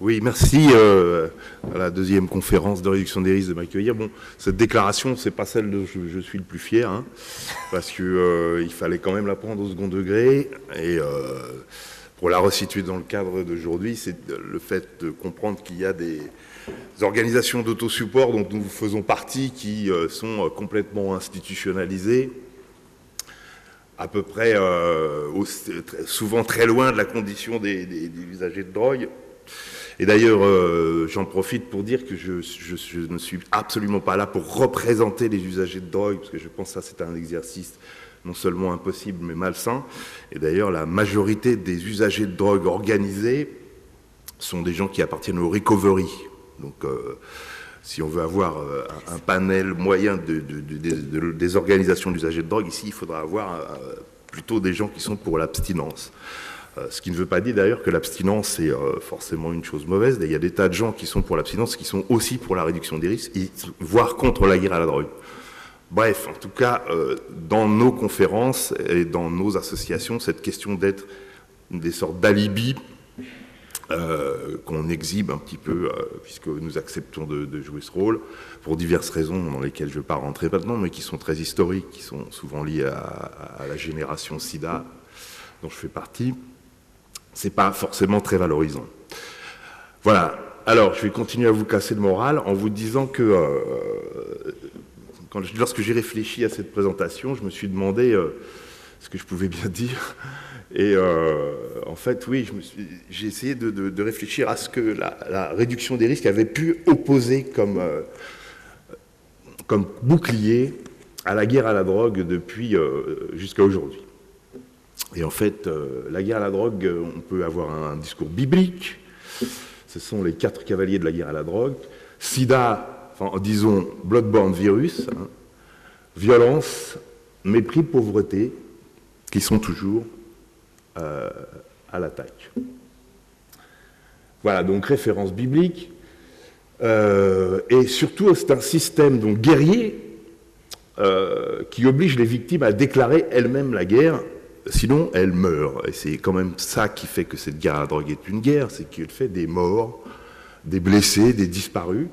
Oui, merci à la deuxième conférence de réduction des risques de m'accueillir. Bon, cette déclaration, c'est pas celle dont je suis le plus fier, hein, parce que il fallait quand même la prendre au second degré. Et pour la resituer dans le cadre d'aujourd'hui, c'est le fait de comprendre qu'il y a des organisations d'autosupport dont nous faisons partie qui sont complètement institutionnalisées, à peu près souvent très loin de la condition des usagers de drogue. Et d'ailleurs, j'en profite pour dire que je ne suis absolument pas là pour représenter les usagers de drogue, parce que je pense que ça c'est un exercice non seulement impossible, mais malsain. Et d'ailleurs, la majorité des usagers de drogue organisés sont des gens qui appartiennent au recovery. Donc, si on veut avoir un panel moyen des organisations d'usagers de drogue, ici, il faudra avoir plutôt des gens qui sont pour l'abstinence. Ce qui ne veut pas dire d'ailleurs que l'abstinence est forcément une chose mauvaise. Il y a des tas de gens qui sont pour l'abstinence, qui sont aussi pour la réduction des risques, voire contre la guerre à la drogue. Bref, en tout cas, dans nos conférences et dans nos associations, cette question d'être des sortes d'alibis qu'on exhibe un petit peu, puisque nous acceptons de jouer ce rôle, pour diverses raisons dans lesquelles je ne vais pas rentrer maintenant, mais qui sont très historiques, qui sont souvent liées à la génération SIDA, dont je fais partie. C'est pas forcément très valorisant. Voilà. Alors, je vais continuer à vous casser le moral en vous disant que lorsque j'ai réfléchi à cette présentation, je me suis demandé ce que je pouvais bien dire. Et en fait, oui, j'ai essayé de réfléchir à ce que la réduction des risques avait pu opposer comme bouclier à la guerre à la drogue depuis jusqu'à aujourd'hui. Et en fait, la guerre à la drogue, on peut avoir un discours biblique. Ce sont les 4 cavaliers de la guerre à la drogue. Sida, enfin, disons, bloodborne virus, hein, violence, mépris, pauvreté, qui sont toujours à l'attaque. Voilà, donc référence biblique. Et surtout, c'est un système donc, guerrier qui oblige les victimes à déclarer elles-mêmes la guerre. Sinon, elle meurt. Et c'est quand même ça qui fait que cette guerre à la drogue est une guerre, c'est qu'elle fait des morts, des blessés, des disparus.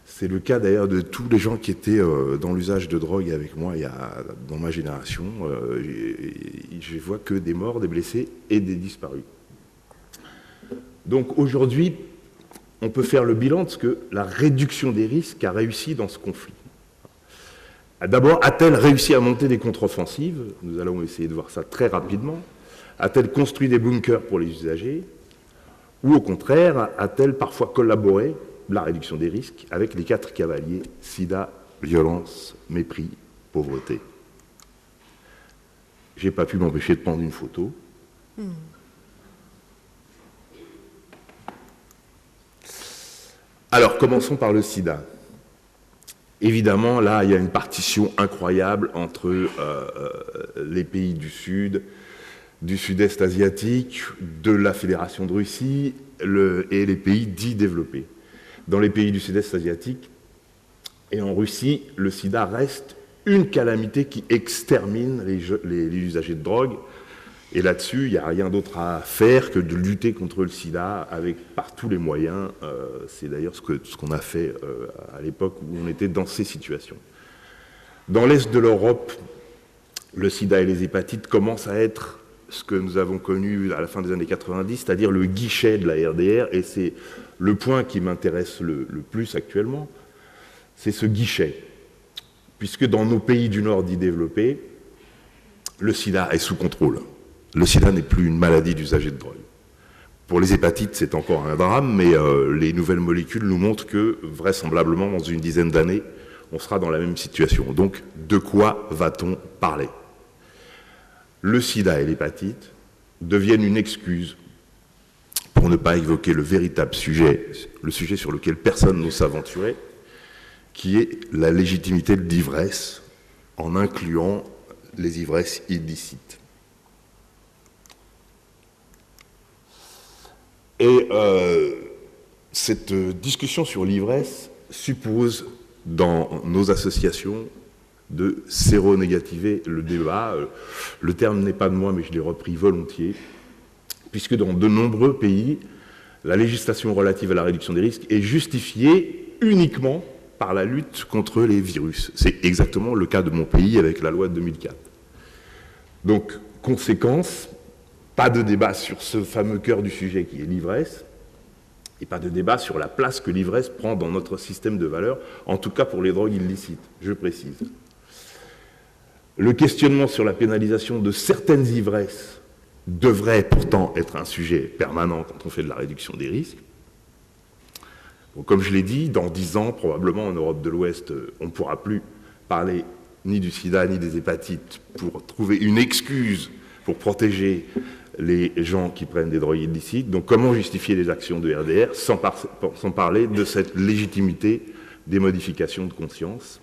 C'est le cas d'ailleurs de tous les gens qui étaient dans l'usage de drogue avec moi dans ma génération. Je vois que des morts, des blessés et des disparus. Donc aujourd'hui, on peut faire le bilan de ce que la réduction des risques a réussi dans ce conflit. D'abord, a-t-elle réussi à monter des contre-offensives? Nous allons essayer de voir ça très rapidement. A-t-elle construit des bunkers pour les usagers? Ou au contraire, a-t-elle parfois collaboré, la réduction des risques, avec les 4 cavaliers, sida, violence, mépris, pauvreté? Je n'ai pas pu m'empêcher de prendre une photo. Alors, commençons par le sida. Évidemment, là, il y a une partition incroyable entre les pays du Sud, du Sud-Est asiatique, de la Fédération de Russie et les pays dits développés. Dans les pays du Sud-Est asiatique et en Russie, le sida reste une calamité qui extermine les usagers de drogue. Et là-dessus, il n'y a rien d'autre à faire que de lutter contre le sida par tous les moyens. C'est d'ailleurs ce qu'on a fait à l'époque où on était dans ces situations. Dans l'Est de l'Europe, le sida et les hépatites commencent à être ce que nous avons connu à la fin des années 90, c'est-à-dire le guichet de la RDR, et c'est le point qui m'intéresse le plus actuellement, c'est ce guichet. Puisque dans nos pays du Nord dits développés, le sida est sous contrôle. Le sida n'est plus une maladie d'usager de drogue. Pour les hépatites, c'est encore un drame, mais les nouvelles molécules nous montrent que, vraisemblablement, dans une dizaine d'années, on sera dans la même situation. Donc, de quoi va-t-on parler? Le sida et l'hépatite deviennent une excuse pour ne pas évoquer le véritable sujet, le sujet sur lequel personne n'ose s'aventurer, qui est la légitimité de l'ivresse, en incluant les ivresses illicites. Et cette discussion sur l'ivresse suppose, dans nos associations, de séronégativer le débat. Le terme n'est pas de moi, mais je l'ai repris volontiers, puisque dans de nombreux pays, la législation relative à la réduction des risques est justifiée uniquement par la lutte contre les virus. C'est exactement le cas de mon pays avec la loi de 2004. Donc, conséquence, pas de débat sur ce fameux cœur du sujet qui est l'ivresse, et pas de débat sur la place que l'ivresse prend dans notre système de valeurs, en tout cas pour les drogues illicites, je précise. Le questionnement sur la pénalisation de certaines ivresses devrait pourtant être un sujet permanent quand on fait de la réduction des risques. Bon, comme je l'ai dit, dans 10 ans, probablement en Europe de l'Ouest, on ne pourra plus parler ni du sida ni des hépatites pour trouver une excuse pour protéger les gens qui prennent des drogues illicites. Donc comment justifier les actions de RDR sans parler de cette légitimité des modifications de conscience?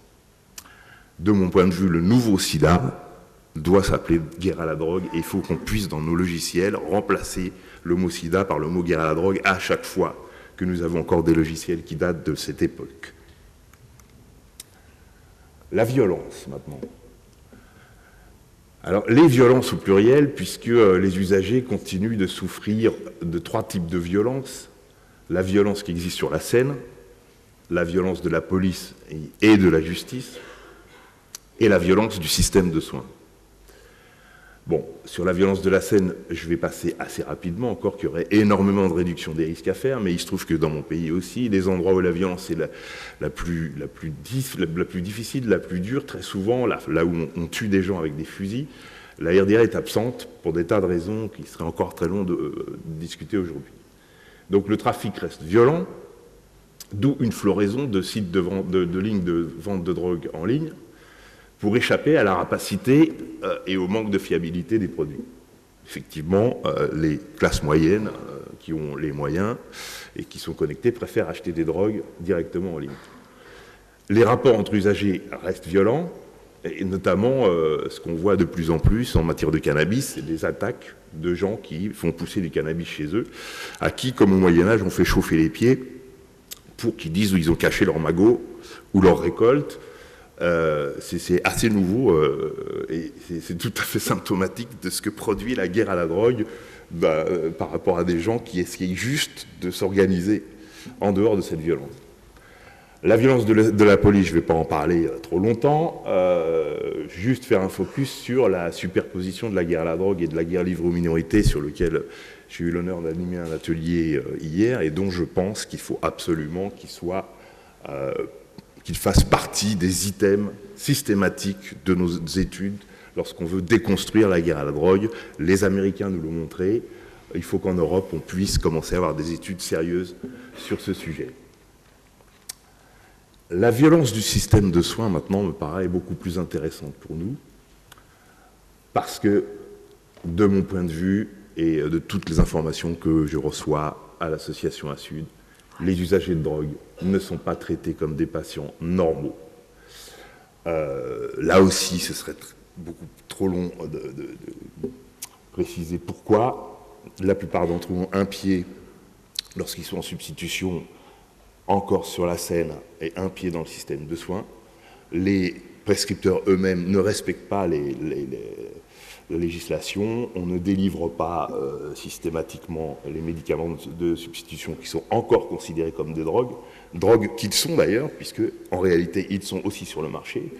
De mon point de vue, le nouveau sida doit s'appeler guerre à la drogue et il faut qu'on puisse dans nos logiciels remplacer le mot sida par le mot guerre à la drogue à chaque fois que nous avons encore des logiciels qui datent de cette époque. La violence, maintenant. Alors, les violences au pluriel, puisque les usagers continuent de souffrir de 3 types de violences. La violence qui existe sur la scène, la violence de la police et de la justice, et la violence du système de soins. Bon, sur la violence de la scène, je vais passer assez rapidement, encore qu'il y aurait énormément de réduction des risques à faire, mais il se trouve que dans mon pays aussi, les endroits où la violence est la plus difficile, la plus dure, très souvent, là où on tue des gens avec des fusils, la RDR est absente pour des tas de raisons qui seraient encore très longs de discuter aujourd'hui. Donc le trafic reste violent, d'où une floraison de sites de lignes de vente de drogue en ligne, pour échapper à la rapacité et au manque de fiabilité des produits. Effectivement, les classes moyennes qui ont les moyens et qui sont connectées préfèrent acheter des drogues directement en ligne. Les rapports entre usagers restent violents, et notamment ce qu'on voit de plus en plus en matière de cannabis, c'est des attaques de gens qui font pousser du cannabis chez eux, à qui, comme au Moyen-Âge, on fait chauffer les pieds pour qu'ils disent où ils ont caché leur magot ou leur récolte. C'est assez nouveau et c'est tout à fait symptomatique de ce que produit la guerre à la drogue par rapport à des gens qui essayent juste de s'organiser en dehors de cette violence. La violence de la police, je ne vais pas en parler trop longtemps, juste faire un focus sur la superposition de la guerre à la drogue et de la guerre livrée aux minorités sur lequel j'ai eu l'honneur d'animer un atelier hier et dont je pense qu'il faut absolument qu'il fasse partie des items systématiques de nos études lorsqu'on veut déconstruire la guerre à la drogue. Les Américains nous l'ont montré. Il faut qu'en Europe, on puisse commencer à avoir des études sérieuses sur ce sujet. La violence du système de soins, maintenant, me paraît beaucoup plus intéressante pour nous, parce que, de mon point de vue, et de toutes les informations que je reçois à l'association ASUD, les usagers de drogue ne sont pas traités comme des patients normaux. Là aussi, ce serait beaucoup trop long de préciser pourquoi. La plupart d'entre eux ont un pied, lorsqu'ils sont en substitution, encore sur la scène, et un pied dans le système de soins. Les prescripteurs eux-mêmes ne respectent pas la législation, on ne délivre pas systématiquement les médicaments de substitution qui sont encore considérés comme des drogues qu'ils sont d'ailleurs, puisque en réalité ils sont aussi sur le marché.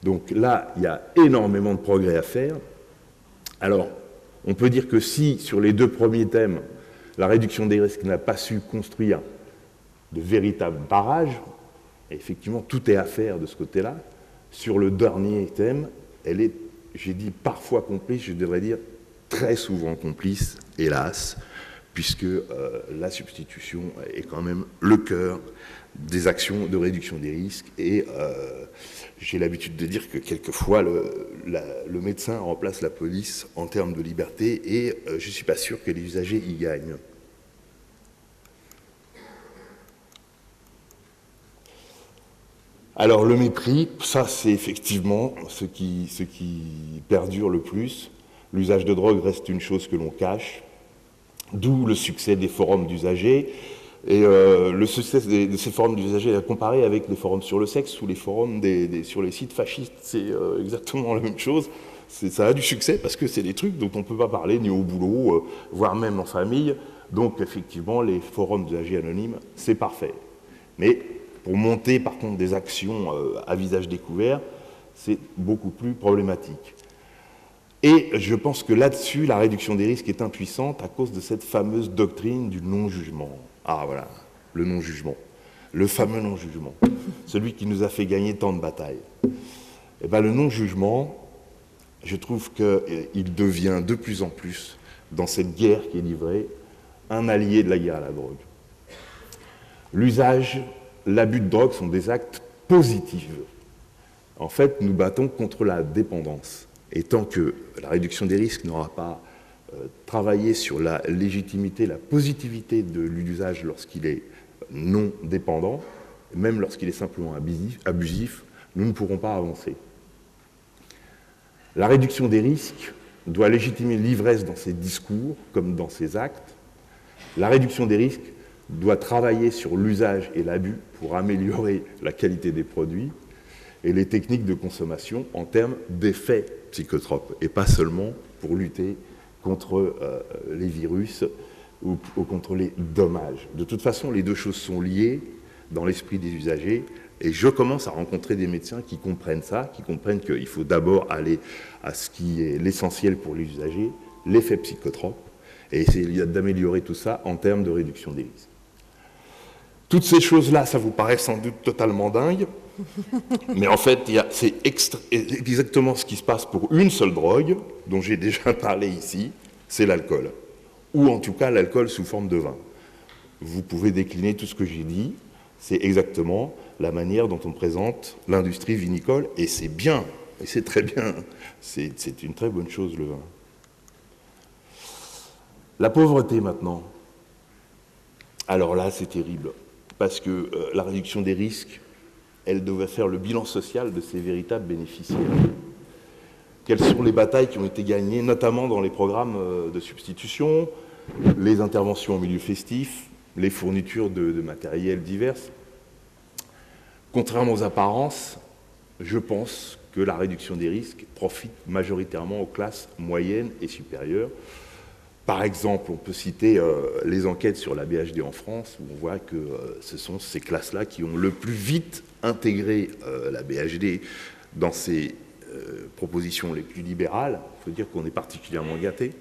Donc là, il y a énormément de progrès à faire. Alors, on peut dire que si, sur les 2 premiers thèmes, la réduction des risques n'a pas su construire de véritables barrages, et effectivement, tout est à faire de ce côté-là, sur le dernier thème, elle est, j'ai dit parfois complice, je devrais dire très souvent complice, hélas, puisque la substitution est quand même le cœur des actions de réduction des risques. Et j'ai l'habitude de dire que quelquefois, le médecin remplace la police en termes de liberté, et je ne suis pas sûr que les usagers y gagnent. Alors le mépris, ça c'est effectivement ce qui perdure le plus. L'usage de drogue reste une chose que l'on cache, d'où le succès des forums d'usagers. Et le succès de ces forums d'usagers est comparé avec les forums sur le sexe ou les forums sur les sites fascistes. C'est exactement la même chose. Ça a du succès parce que c'est des trucs dont on ne peut pas parler ni au boulot, voire même en famille, Donc, effectivement, les forums d'usagers anonymes, c'est parfait. Mais pour monter, par contre, des actions à visage découvert, c'est beaucoup plus problématique. Et je pense que là-dessus, la réduction des risques est impuissante à cause de cette fameuse doctrine du non-jugement. Ah, voilà, le non-jugement. Le fameux non-jugement. Celui qui nous a fait gagner tant de batailles. Eh bien, le non-jugement, je trouve qu'il devient de plus en plus, dans cette guerre qui est livrée, un allié de la guerre à la drogue. L'usage, l'abus de drogue sont des actes positifs. En fait, nous battons contre la dépendance. Et tant que la réduction des risques n'aura pas travaillé sur la légitimité, la positivité de l'usage lorsqu'il est non dépendant, même lorsqu'il est simplement abusif, nous ne pourrons pas avancer. La réduction des risques doit légitimer l'ivresse dans ses discours comme dans ses actes. La réduction des risques doit travailler sur l'usage et l'abus pour améliorer la qualité des produits et les techniques de consommation en termes d'effets psychotropes, et pas seulement pour lutter contre les virus ou contre les dommages. De toute façon, les deux choses sont liées dans l'esprit des usagers, et je commence à rencontrer des médecins qui comprennent ça, qui comprennent qu'il faut d'abord aller à ce qui est l'essentiel pour les usagers, l'effet psychotrope, et essayer d'améliorer tout ça en termes de réduction des risques. Toutes ces choses-là, ça vous paraît sans doute totalement dingue, mais en fait, c'est exactement ce qui se passe pour une seule drogue, dont j'ai déjà parlé ici, c'est l'alcool. Ou en tout cas, l'alcool sous forme de vin. Vous pouvez décliner tout ce que j'ai dit, c'est exactement la manière dont on présente l'industrie vinicole, et c'est bien, et c'est très bien, c'est une très bonne chose, le vin. La pauvreté, maintenant. Alors là, c'est terrible, parce que la réduction des risques, elle devait faire le bilan social de ces véritables bénéficiaires. Quelles sont les batailles qui ont été gagnées, notamment dans les programmes de substitution, les interventions au milieu festif, les fournitures de matériel divers. Contrairement aux apparences, je pense que la réduction des risques profite majoritairement aux classes moyennes et supérieures. Par exemple, on peut citer les enquêtes sur la BHD en France, où on voit que ce sont ces classes-là qui ont le plus vite intégré la BHD dans ses propositions les plus libérales. Il faut dire qu'on est particulièrement gâtés.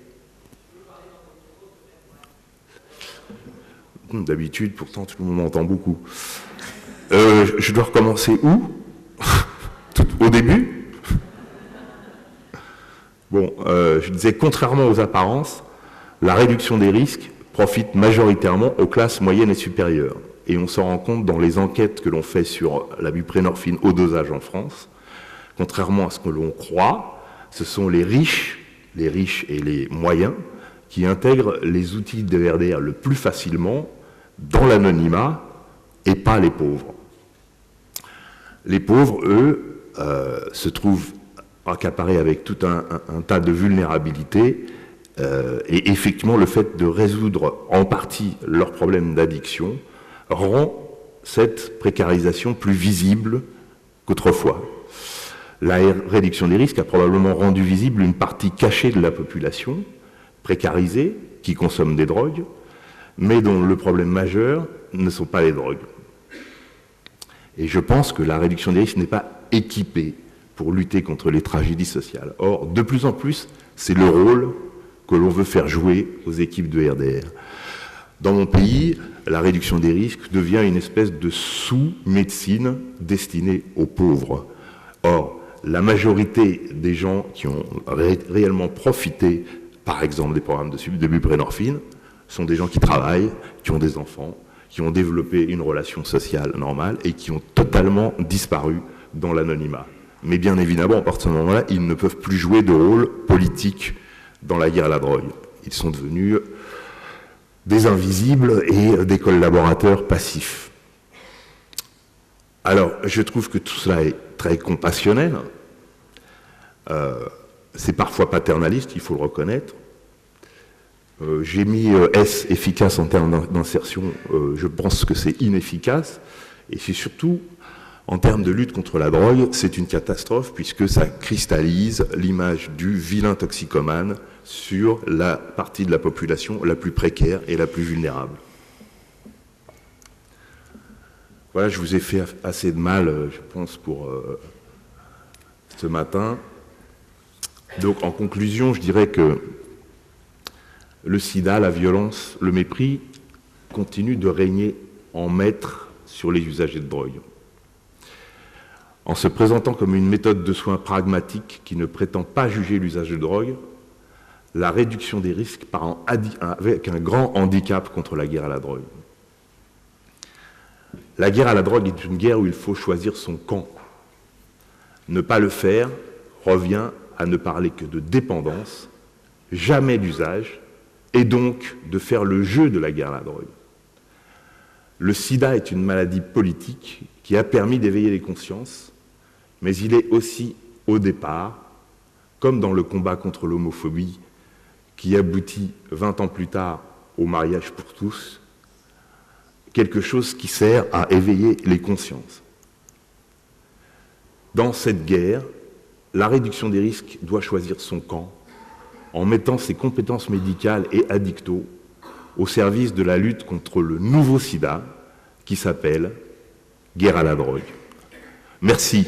D'habitude, pourtant, tout le monde m'entend beaucoup. Je dois recommencer où? Au début? Bon, je disais, contrairement aux apparences, la réduction des risques profite majoritairement aux classes moyennes et supérieures. Et on s'en rend compte dans les enquêtes que l'on fait sur la buprenorphine au dosage en France. Contrairement à ce que l'on croit, ce sont les riches et les moyens qui intègrent les outils de VRDR le plus facilement dans l'anonymat et pas les pauvres. Les pauvres, eux, se trouvent accaparés avec tout un tas de vulnérabilités. Et effectivement, le fait de résoudre en partie leurs problèmes d'addiction rend cette précarisation plus visible qu'autrefois. La réduction des risques a probablement rendu visible une partie cachée de la population, précarisée, qui consomme des drogues, mais dont le problème majeur ne sont pas les drogues. Et je pense que la réduction des risques n'est pas équipée pour lutter contre les tragédies sociales. Or, de plus en plus, c'est le rôle que l'on veut faire jouer aux équipes de RDR. Dans mon pays, la réduction des risques devient une espèce de sous-médecine destinée aux pauvres. Or, la majorité des gens qui ont réellement profité, par exemple, des programmes de buprenorphine, sont des gens qui travaillent, qui ont des enfants, qui ont développé une relation sociale normale et qui ont totalement disparu dans l'anonymat. Mais bien évidemment, à partir de ce moment-là, ils ne peuvent plus jouer de rôle politique dans la guerre à la drogue. Ils sont devenus des invisibles et des collaborateurs passifs. Alors, je trouve que tout cela est très compassionnel. C'est parfois paternaliste, il faut le reconnaître. J'ai mis S efficace en termes d'insertion. Je pense que c'est inefficace. Et c'est surtout En termes de lutte contre la drogue, c'est une catastrophe puisque ça cristallise l'image du vilain toxicomane sur la partie de la population la plus précaire et la plus vulnérable. Voilà, je vous ai fait assez de mal, je pense, pour ce matin. Donc, en conclusion, je dirais que le sida, la violence, le mépris continuent de régner en maître sur les usagers de drogue. En se présentant comme une méthode de soins pragmatique qui ne prétend pas juger l'usage de drogue, la réduction des risques part avec un grand handicap contre la guerre à la drogue. La guerre à la drogue est une guerre où il faut choisir son camp. Ne pas le faire revient à ne parler que de dépendance, jamais d'usage, et donc de faire le jeu de la guerre à la drogue. Le sida est une maladie politique qui a permis d'éveiller les consciences, mais il est aussi, au départ, comme dans le combat contre l'homophobie, qui aboutit 20 ans plus tard au mariage pour tous, quelque chose qui sert à éveiller les consciences. Dans cette guerre, la réduction des risques doit choisir son camp en mettant ses compétences médicales et addicto au service de la lutte contre le nouveau sida qui s'appelle guerre à la drogue. Merci.